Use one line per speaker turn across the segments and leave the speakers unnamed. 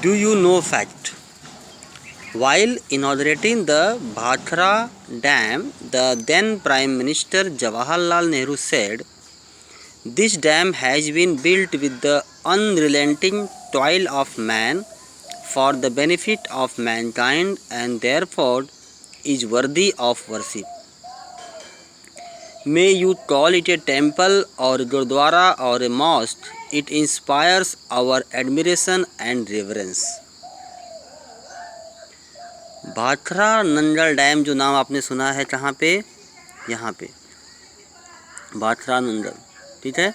Do you know fact? While inaugurating the Bhakhara Dam, the then Prime Minister Jawaharlal Nehru said, "This dam has been built with the unrelenting toil of man for the benefit of mankind and therefore is worthy of worship. May you call it a temple or gurdwara or a mosque, it inspires our admiration and reverence." Bhakra Nangal dam जो नाम आपने सुना है कहाँ पे, यहाँ पे भाखरा नंगल, ठीक है,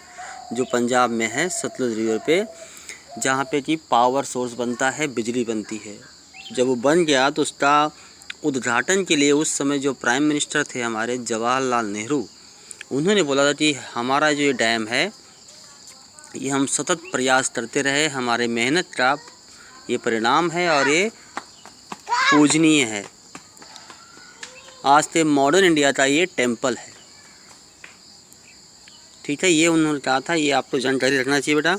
जो पंजाब में है सतलुज रिवर पे, जहाँ पे कि पावर सोर्स बनता है, बिजली बनती है। जब वो बन गया तो उसका उद्घाटन के लिए उस समय जो प्राइम मिनिस्टर थे हमारे जवाहरलाल नेहरू, उन्होंने बोला था कि हमारा जो ये डैम है ये हम सतत प्रयास करते रहे, हमारे मेहनत का ये परिणाम है और ये पूजनीय है। आज से मॉडर्न इंडिया का ये टेम्पल है, ठीक है, ये उन्होंने कहा था। ये आपको जानकारी रखना चाहिए बेटा।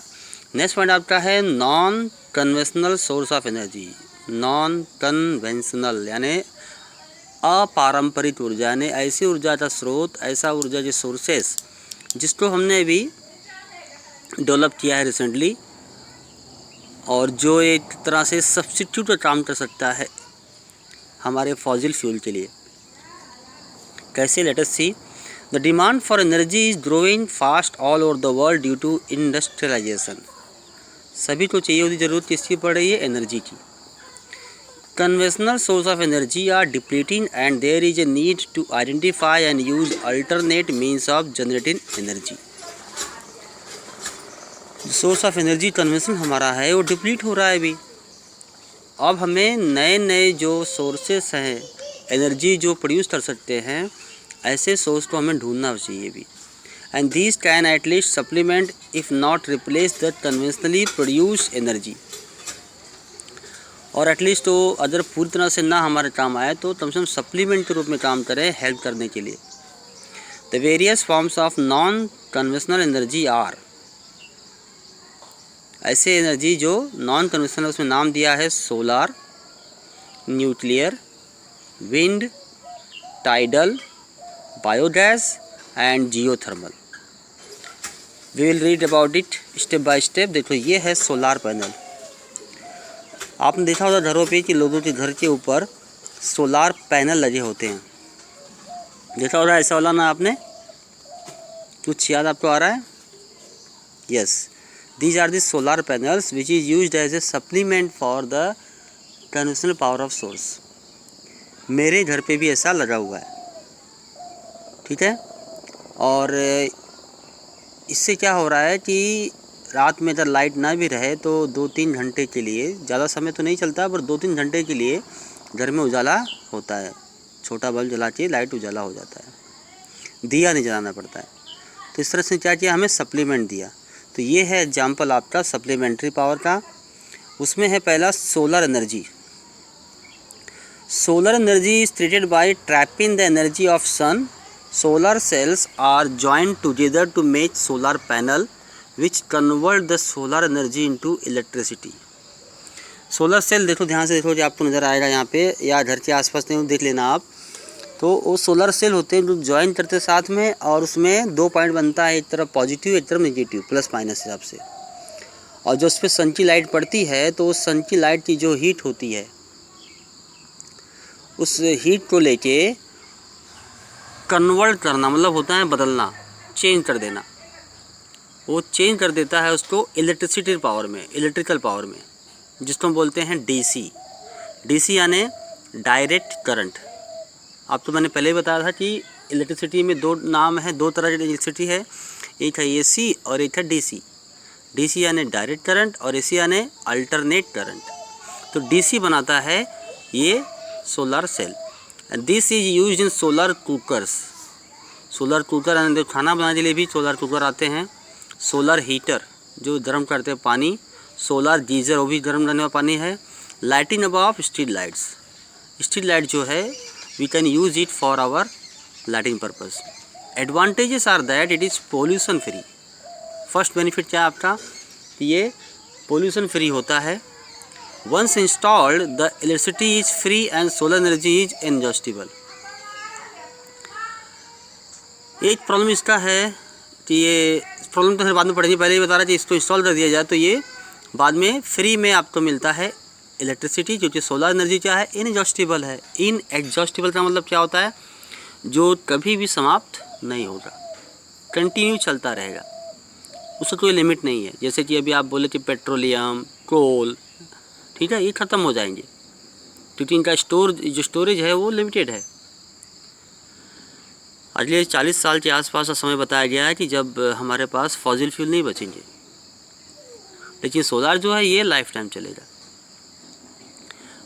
नेक्स्ट पॉइंट आपका है non conventional source of energy. Non conventional यानी अपारंपरिक ऊर्जा, यानी ऐसी ऊर्जा का स्रोत, ऐसा ऊर्जा के सोर्सेस जिसको हमने अभी डेवलप किया है रिसेंटली, और जो एक तरह से सब्स्टिट्यूट का काम कर सकता है हमारे फॉसिल फ्यूल के लिए। कैसे? Let us see. The demand for energy is growing fast all over the world due to industrialisation. सभी को चाहिए होती ज़रूरत किसकी पड़ रही है? एनर्जी की। Conventional source of energy are depleting and there is a need to identify and use alternate means of generating energy. Source of energy convention हमारा है वो डिप्लीट हो रहा है अभी। अब हमें नए नए जो सोर्सेस हैं एनर्जी जो प्रोड्यूस कर सकते हैं, ऐसे सोर्स को हमें ढूंढना चाहिए भी। And these can at least supplement if not replace the conventionally produced energy. और एटलीस्ट वो अगर पूरी तरह से ना हमारे काम आए तो कम से कम सप्लीमेंट के रूप में काम करें, हेल्प करने के लिए। The various forms of non conventional energy are, ऐसे एनर्जी जो नॉन कन्वेंशनल, उसमें नाम दिया है solar, nuclear, wind, tidal, biogas and geothermal. We will read about it step by step. देखो ये है सोलार पैनल। आपने देखा होगा घरों पे कि लोगों के घर के ऊपर सोलार पैनल लगे होते हैं। देखा होगा ऐसा वाला ना आपने? कुछ याद आपको आ रहा है? Yes, these are the solar panels which is used as a supplement for the conventional power of source। मेरे घर पे भी ऐसा लगा हुआ है, ठीक है। और इससे क्या हो रहा है कि रात में अगर लाइट ना भी रहे तो 2-3 घंटे के लिए, ज़्यादा समय तो नहीं चलता पर 2-3 घंटे के लिए घर में उजाला होता है। छोटा बल्ब जला के लाइट उजाला हो जाता है, दिया नहीं जलाना पड़ता है। तो इस तरह से क्या किया, हमें सप्लीमेंट दिया। तो ये है एग्जाम्पल आपका सप्लीमेंट्री पावर का। उसमें है पहला solar energy. Solar energy is created by trapping the energy of sun. Solar cells are joined together to make solar panel which convert the solar energy into electricity. Solar cell देखो, ध्यान से देखो, जो आपको नज़र आएगा यहाँ पे या घर के आसपास नहीं देख लेना आप। तो वो सोलर सेल होते हैं जो ज्वाइन करते हैं साथ में, और उसमें 2 पॉइंट बनता है, एक तरफ पॉजिटिव एक तरफ नेगेटिव, प्लस माइनस हिसाब से। और जो उस पर सन की लाइट पड़ती है तो उस सन की लाइट की जो हीट होती है, उस हीट को लेके कन्वर्ट करना, मतलब होता है बदलना, चेंज कर देना। वो चेंज कर देता है उसको इलेक्ट्रिसिटी पावर में, इलेक्ट्रिकल पावर में, जिसको हम बोलते हैं डीसी। डीसी यानी डायरेक्ट करंट। अब तो मैंने पहले ही बताया था कि इलेक्ट्रिसिटी में 2 नाम है, 2 तरह की इलेक्ट्रिसिटी है, एक है एसी और एक है डीसी। डीसी यानी डायरेक्ट करंट और एसी यानी अल्टरनेट करंट। तो डीसी बनाता है ये solar cell. This is used in solar cookers. Solar cooker यानी खाना बनाने के लिए भी सोलर कुकर आते हैं। सोलर हीटर जो गर्म करते हैं पानी। सोलर गीज़र, वो भी गर्म करने वाला पानी है। Lighting about street lights. Street light जो है we can use it for our lighting purpose. Advantages are that it is pollution free. First benefit क्या है आपका? ये पोल्यूशन फ्री होता है। Once installed, the electricity is free and solar energy is inexhaustible. एक problem इसका है कि ये प्रॉब्लम तो फिर बाद में पड़ेगी, पहले ही बता रहा है कि इसको इंस्टॉल कर दिया जाए तो ये बाद में फ्री में आपको मिलता है इलेक्ट्रिसिटी, जो कि सोलर एनर्जी क्या है, इनएग्जॉस्टिबल है। इनएग्जॉस्टिबल का मतलब क्या होता है, जो कभी भी समाप्त नहीं होगा, कंटिन्यू चलता रहेगा, उसका कोई लिमिट नहीं है। जैसे कि अभी आप बोले कि पेट्रोलियम, कोल, ठीक है, ये ख़त्म हो जाएंगे क्योंकि इनका जो स्टोरेज है वो लिमिटेड है। अगले 40 साल के आसपास का समय बताया गया है कि जब हमारे पास फॉसिल फ्यूल नहीं बचेंगे, लेकिन सोलार जो है ये लाइफ टाइम चलेगा,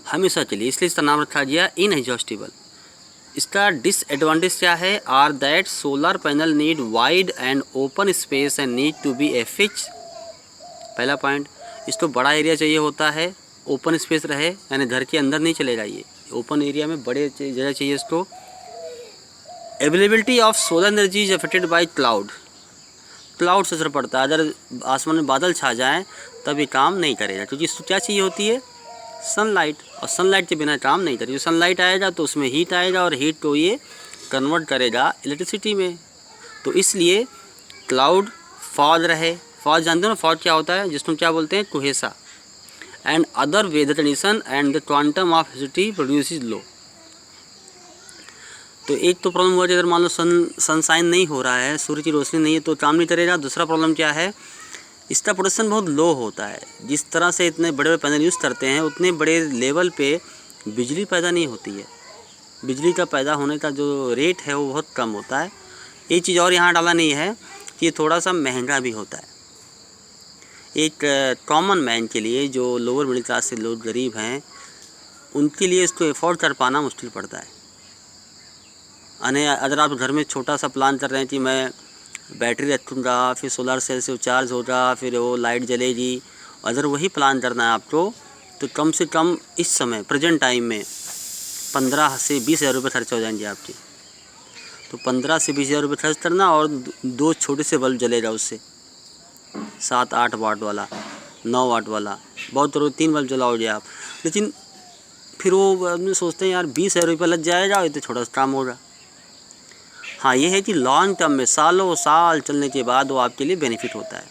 हमेशा चलिए, इसलिए इसका नाम रखा गया इनएग्जॉस्टिबल। इसका डिसएडवांटेज क्या है, are that solar panel need wide and open space and need to be affix. पहला पॉइंट, इसको बड़ा एरिया चाहिए होता है, ओपन स्पेस रहे, यानी घर के अंदर नहीं चलेगा, ये ओपन एरिया में बड़े जगह चाहिए इसको। Availability of solar energy is affected by cloud से असर पड़ता है, अगर आसमान में बादल छा जाएं तब ये काम नहीं करेगा, क्योंकि इसको क्या चाहिए होती है, सनलाइट, और सनलाइट के बिना काम नहीं करेगा। सनलाइट आएगा तो उसमें हीट आएगा और हीट को ये कन्वर्ट करेगा इलेक्ट्रिसिटी में। तो इसलिए क्लाउड, फॉग रहे, फॉग जानते हो ना, फॉग क्या होता है, जिसको क्या बोलते हैं, कुहेसा, and other weather condition and the quantum of humidity produces low. तो एक तो प्रॉब्लम हुआ कि अगर मान लो सनशाइन नहीं हो रहा है, सूर्य की रोशनी नहीं है तो काम नहीं करेगा। दूसरा प्रॉब्लम क्या है, इसका प्रोडक्शन बहुत लो होता है। जिस तरह से इतने बड़े बड़े पैनल यूज़ करते हैं उतने बड़े लेवल पे बिजली पैदा नहीं होती है, बिजली का पैदा होने का जो रेट है वो बहुत कम होता है। एक चीज़ और यहाँ डाला नहीं है कि ये थोड़ा सा महंगा भी होता है। एक कॉमन मैन के लिए, जो लोअर मिडिल क्लास से लोग गरीब हैं, उनके लिए इसको अफोर्ड कर पाना मुश्किल पड़ता है। अगर आप घर में छोटा सा प्लान कर रहे हैं कि मैं बैटरी रखूँगा, फिर सोलर सेल से चार्ज होगा, फिर वो लाइट जलेगी, अगर वही प्लान करना है आपको, तो कम से कम इस समय प्रेजेंट टाइम में 15 से 20 हज़ार रुपये खर्च हो जाएंगे आपके। तो 15 से 20 हज़ार रुपये खर्च करना और 2 छोटे से बल्ब जलेगा उससे, 7-8 वाट वाला, 9 वाट वाला, बहुत तो 3 बल्ब जलाओगे आप। लेकिन फिर वो आदमी सोचते हैं यार 20 हज़ार रुपये लग जाएगा, ये तो छोटा सा काम होगा। हाँ, ये है कि लॉन्ग टर्म में सालों साल चलने के बाद वो आपके लिए बेनिफिट होता है,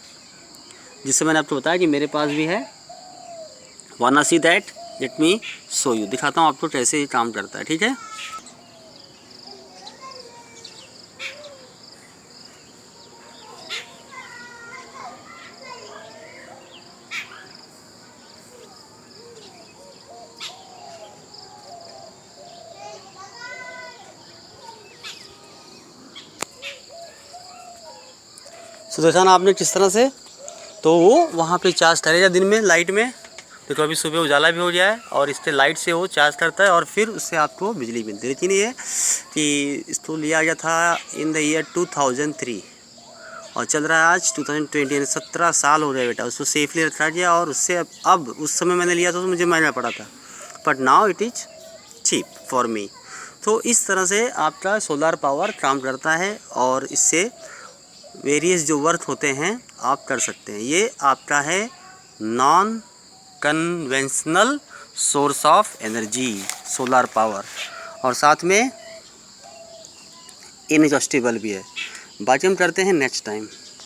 जिससे मैंने आपको बताया कि मेरे पास भी है। वाना see that, let me show you, दिखाता हूँ आपको कैसे ये काम करता है, ठीक है। तो देखा ना आपने किस तरह से, तो वो वहाँ पे चार्ज करेगा दिन में लाइट में। देखो अभी सुबह उजाला भी हो गया है और इससे लाइट से वो चार्ज करता है और फिर उससे आपको बिजली मिलती है। लेकिन ये कि इसको लिया गया था इन द ईयर 2003 और चल रहा है आज 2020, यानी 17 साल हो गए बेटा। उसको सेफली रखा गया और उससे अब उस समय मैंने लिया था तो मुझे महंगा पड़ा था, but now it is cheap for me. तो इस तरह से आपका सोलर पावर काम करता है और इससे वेरियस जो वर्क होते हैं आप कर सकते हैं। ये आपका है non conventional source of energy, solar power, और साथ में इनएग्जॉस्टिबल भी है। बाकी हम करते हैं नेक्स्ट टाइम।